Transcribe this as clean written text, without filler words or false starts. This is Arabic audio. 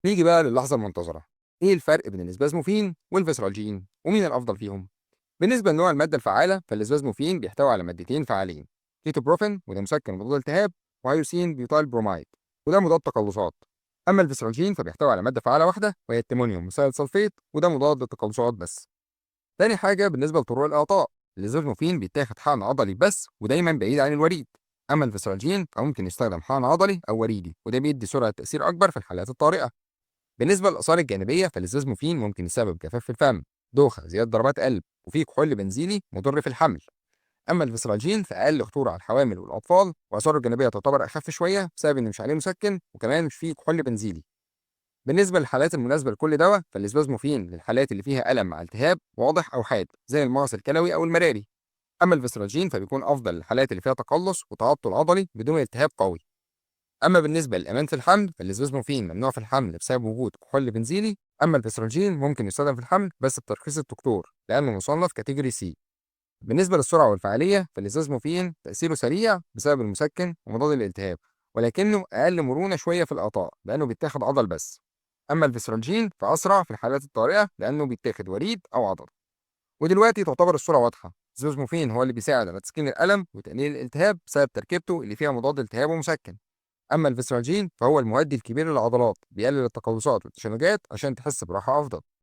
نيجي بقى للحظة المنتظرة. إيه الفرق بين الإسبازموفين والفيسرالجين ومين الأفضل فيهم؟ بالنسبة لنوع المادة الفعالة فالإسبازموفين بيحتوي على مادتين فعالين، كيتوبروفين وده مسكن مضاد التهاب، وهيوسين بيوتايل برومايد وده مضاد تقلصات. أما الفيسرالجين فبيحتوي على مادة فعالة واحدة وهي التيمونيوم مسيل سلفيت وده مضاد للتقلصات بس. تاني حاجة بالنسبة لطرق الإعطاء، الإسبازموفين بيتاخد حقن عضلي بس ودايما بعيد عن الوريد. أما الفيسرالجين فممكن يستخدم حقن عضلي أو وريدي وده بيدي سرعة تأثير أكبر في الحالات الطارئة. بالنسبة للآثار الجانبية فالإزازموفين ممكن يسبب جفاف في الفم، دوخة، زيادة ضربات قلب، وفيه كحول بنزيني مضر في الحمل. أما الفيسراجين فأقل خطورة على الحوامل والأطفال وآثاره الجانبية تعتبر أخف شوية بسبب إن مش عليه مسكن وكمان مش فيه كحول بنزيني. بالنسبة للحالات المناسبة لكل دواء فالإسبازموفين للحالات اللي فيها ألم مع التهاب واضح أو حاد زي المغص الكلوي أو المراري. أما الفيسراجين فبيكون أفضل للحالات اللي فيها تقلص وتعطل عضلي بدون التهاب قوي. أما بالنسبة للأمان في الحمل فالإسبازموفين ممنوع في الحمل بسبب وجود كحول بنزيني. أما الفيسروجين ممكن يستخدم في الحمل بس بترخيص الدكتور لأنه مصنف كاتيجوري سي. بالنسبة للسرعة والفعالية فالإسبازموفين تأثيره سريع بسبب المسكن ومضاد الالتهاب، ولكنه أقل مرونة شوية في الإعطاء لأنه بيتاخد عضل بس. أما الفيسروجين فأسرع في الحالات الطارئة لأنه بيتاخد وريد أو عضل. ودلوقتي تعتبر الصورة واضحة، الزوزموفين هو اللي بيساعد على تسكين الألم وتقليل الالتهاب بسبب تركيبته اللي فيها مضاد التهاب ومسكن. أما الفيسراجين فهو المؤدي الكبير للعضلات، بيقلل التقلصات والتشنجات عشان تحس براحة أفضل.